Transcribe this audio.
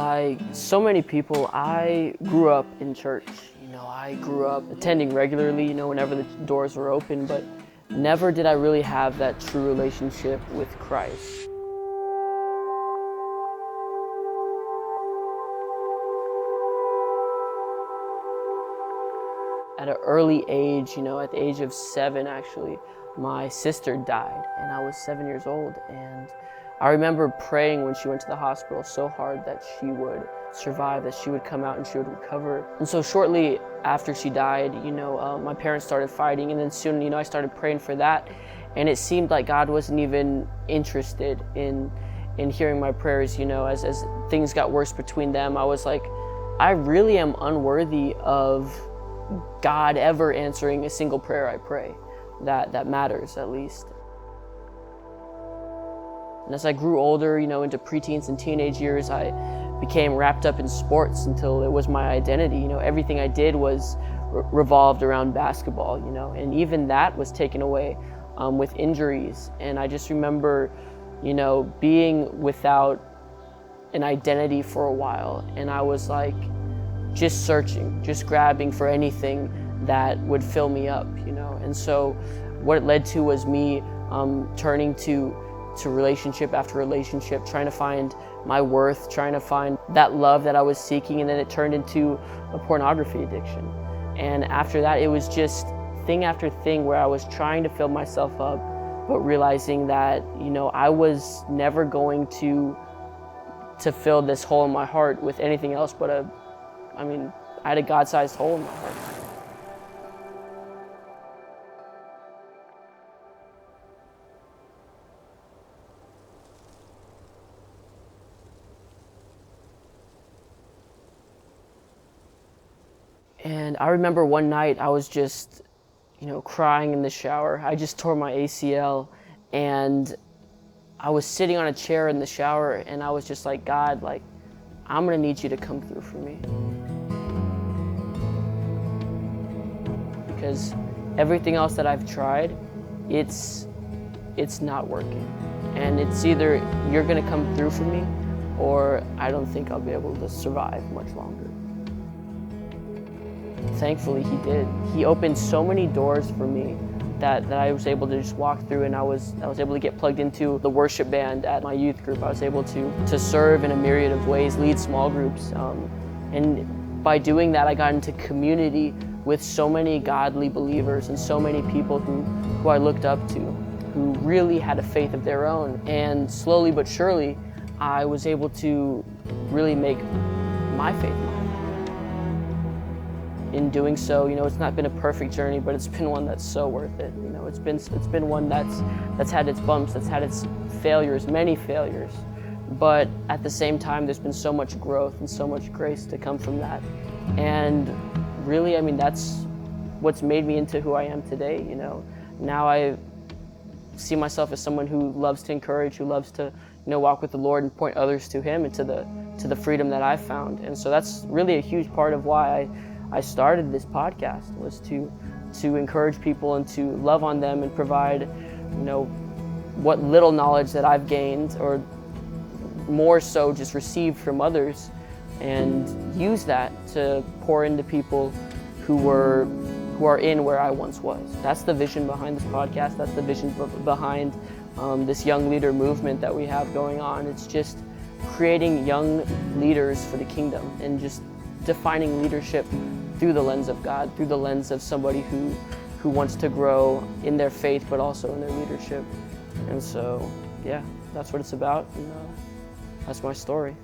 Like so many people, I grew up in church. I grew up attending regularly, whenever the doors were open, but never did I really have that true relationship with Christ. At an early age, at the age of 7 actually, my sister died and I was 7 years old. And I remember praying when she went to the hospital so hard that she would survive, that she would come out and she would recover. And so shortly after she died, my parents started fighting, and then soon, I started praying for that. And it seemed like God wasn't even interested in hearing my prayers, as things got worse between them. I was like, I really am unworthy of God ever answering a single prayer I pray that matters, at least. And as I grew older, into preteens and teenage years, I became wrapped up in sports until it was my identity. Everything I did was revolved around basketball, and even that was taken away with injuries. And I just remember, being without an identity for a while, and I was like, just searching, just grabbing for anything that would fill me up, And so what it led to was me turning to relationship after relationship, trying to find my worth, trying to find that love that I was seeking, and then it turned into a pornography addiction. And after that, it was just thing after thing where I was trying to fill myself up, but realizing that, I was never going to fill this hole in my heart with anything else but I had a God-sized hole in my heart. And I remember one night I was just, crying in the shower. I just tore my ACL, and I was sitting on a chair in the shower, and I was just like, God, I'm gonna need you to come through for me. Because everything else that I've tried, it's not working. And it's either you're gonna come through for me, or I don't think I'll be able to survive much longer. Thankfully, he did. He opened so many doors for me that I was able to just walk through, and I was able to get plugged into the worship band at my youth group. I was able to serve in a myriad of ways, lead small groups. And by doing that, I got into community with so many godly believers and so many people who I looked up to, who really had a faith of their own. And slowly but surely, I was able to really make my faith mine. In doing so, it's not been a perfect journey, but it's been one that's so worth it. It's been one that's had its bumps, that's had its failures, many failures. But at the same time, there's been so much growth and so much grace to come from that. And really, that's what's made me into who I am today. Now I see myself as someone who loves to encourage, who loves to walk with the Lord and point others to Him and to the freedom that I've found. And so that's really a huge part of why I started this podcast, was to encourage people and to love on them and provide, what little knowledge that I've gained, or more so just received from others, and use that to pour into people who are in where I once was. That's the vision behind this podcast. That's the vision behind this young leader movement that we have going on. It's just creating young leaders for the kingdom, and just defining leadership through the lens of God, through the lens of somebody who wants to grow in their faith, but also in their leadership. And so, yeah, that's what it's about, and that's my story.